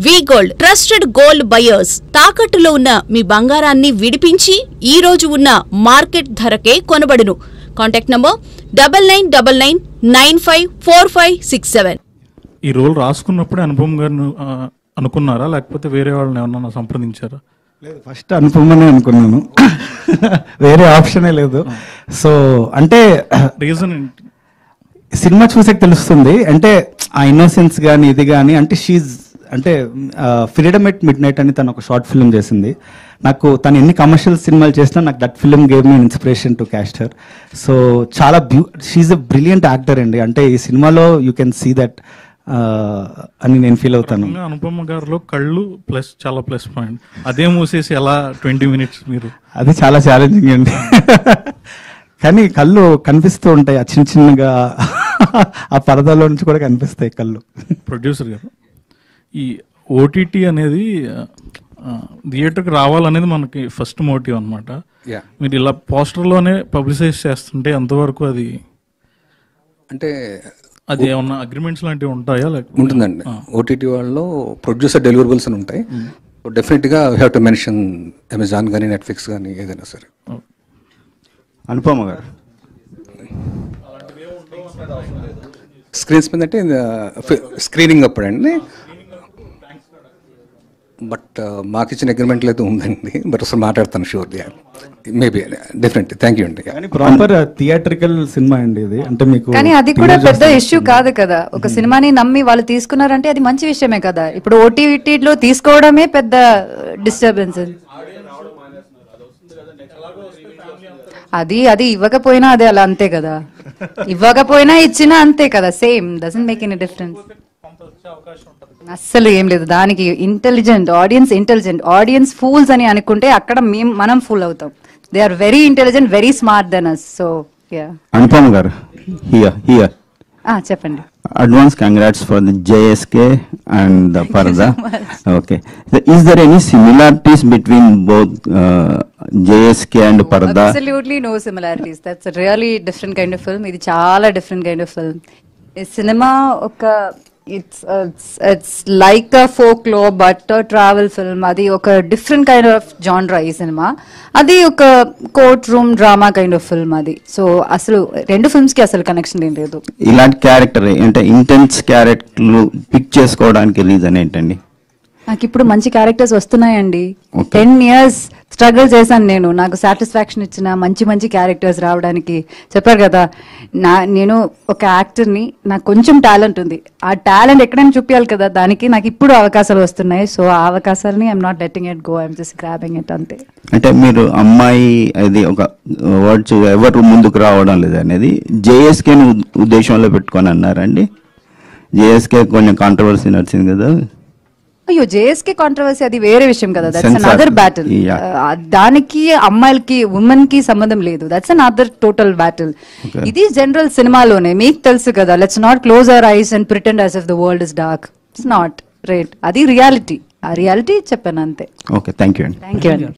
వి gold trusted gold buyers. తాకట్టులో ఉన్న మీ బంగారాన్ని విడిపించి ఈ రోజు ఉన్న మార్కెట్ ధరకే కొనబడును. Contact number 9999954567. ఈ రోల్ రాసుకున్నప్పుడే అనుపమ్ గారిని అనుకున్నారా, లేకపోతే వేరే వాళ్ళని ఏమన్నా సంప్రదించారా? లేదు, ఫస్ట్ అనుపమనే అనుకున్నాను. వేరే ఆప్షనే లేదు. సో అంటే రీజన్ సినిమా చూసాక తెలుస్తుంది. అంటే ఆ ఇన్నోసెన్స్ కానీ ఇది కానీ అంటే అంటే ఫ్రీడమ్ ఎట్ మిడ్ నైట్ అని తను ఒక షార్ట్ ఫిల్మ్ చేసింది. నాకు తను ఎన్ని కమర్షియల్ సినిమాలు చేసినా నాకు that film gave me inspiration to caste her. So చాలా షీఈ్ ఎ బ్రిలియంట్ యాక్టర్ అండి. అంటే ఈ సినిమాలో యూ కెన్ సీ దట్ అని నేను ఫీల్ అవుతాను. అనుపమ గారిలో కళ్ళు చాలా ప్లస్ పాయింట్. అదే మూసేసి ఎలా 20 minutes మీరు, అది చాలా ఛాలెంజింగ్ అండి. కానీ కళ్ళు కనిపిస్తూ ఉంటాయి, ఆ చిన్న చిన్నగా ఆ పరదాలో నుంచి కూడా కనిపిస్తాయి కళ్ళు. ప్రొడ్యూసర్ గారు, ఈ ఓటీటీ అనేది థియేటర్కి రావాలనేది మనకి ఫస్ట్ మోటివ్ అనమాట. మీరు ఇలా పోస్టర్లోనే పబ్లిసైజ్ చేస్తుంటే ఎంతవరకు అది అంటే అది ఏమన్నా అగ్రిమెంట్స్ లాంటివి ఉంటాయా? ఉంటుందండి. ఓటీటీ వాళ్ళలో ప్రొడ్యూసర్ డెలివరబుల్స్ అని ఉంటాయి. డెఫినెట్గా we have to mention Amazon కానీ నెట్ఫ్లిక్స్ కానీ ఏదైనా సరే. అనుపమ గారు స్క్రీన్స్ మీద అంటే స్క్రీనింగ్ అప్పుడండి. బట్ మాకు ఇచ్చిన అగ్రిమెంట్లు అయితే ఉందండి. బట్ అసలు మాట్లాడతాను sure, maybe definitely. Thank you అండి. ప్రాపర్ థియేట్రికల్ సినిమా అండి ఇది. అంటే మీకు కానీ అది కూడా పెద్ద ఇష్యూ కాదు కదా. ఒక సినిమాని నమ్మి వాళ్ళు తీసుకున్నారంటే అది మంచి విషయమే కదా. ఇప్పుడు ఓటీటీలో తీసుకోవడమే పెద్ద డిస్టర్బెన్స్. అది ఇవ్వకపోయినా అదే అలా అంతే కదా. ఇవ్వకపోయినా ఇచ్చినా అంతే కదా. Same, doesn't make any difference. అస్సలు ఏం లేదు దానికి. ఇంటెలిజెంట్ ఆడియన్స్ ఫూల్స్ అని అనుకుంటే అక్కడ మనం ఫూల్ అవుతాం. They are very intelligent, very smart then us. So yeah. Anupama గారు, హియర్ చెప్పండి. Advance congrats for the JSK and the Parda. Okay, is there any similarities between both JSK and Parda? Absolutely no similarities. That's a really different kind of film. ఇది చాలా different kind of film. ఈ cinema ఒక it's like a folklore but a travel film. అది ఒక different kind of genre ఈ cinema. అది ఒక court room drama kind of film అది. సో అసలు రెండు ఫిల్మ్స్ కి అసలు కనెక్షన్ ఏం లేదు. ఇలాంటి క్యారెక్టర్ అంటే ఇంటెన్స్ క్యారెక్టర్లు పిక్ చేసుకోవడానికి రీజన్ ఏంటండి? నాకు ఇప్పుడు మంచి క్యారెక్టర్స్ వస్తున్నాయండి. 10 years స్ట్రగుల్ చేశాను నేను. నాకు సాటిస్ఫాక్షన్ ఇచ్చిన మంచి క్యారెక్టర్స్ రావడానికి. చెప్పారు కదా, నేను ఒక యాక్టర్ని, నాకు కొంచెం టాలెంట్ ఉంది. ఆ టాలెంట్ ఎక్కడైనా చూపించాలి కదా, దానికి నాకు ఇప్పుడు అవకాశాలు వస్తున్నాయి. సో ఆ అవకాశాలని I'm not letting it go, I'm just grabbing it అంతే. అంటే మీరు అమ్మాయి అది ఒక వర్డ్స్ ఎవరు ముందుకు రావడం లేదు అనేది JSKని ఉద్దేశంలో పెట్టుకొని అన్నారండి. JSK కొంచెం కాంట్రవర్సీ నడిచింది కదా. అయ్యో, JSK కాంట్రవర్సీ అది వేరే విషయం కదా. That's another battle. దానికి అమ్మాయిలకి ఉమెన్ కి సంబంధం లేదు. That's another total battle. ఇది జనరల్ సినిమాలోనే మీకు తెలుసు కదా. Let's not close our eyes and pretend as if the world is dark. It's not right. అది రియాలిటీ. ఆ రియాలిటీ చెప్పాను అంతే. ఓకే, థ్యాంక్ యూ అండి. థ్యాంక్ యూ అండి.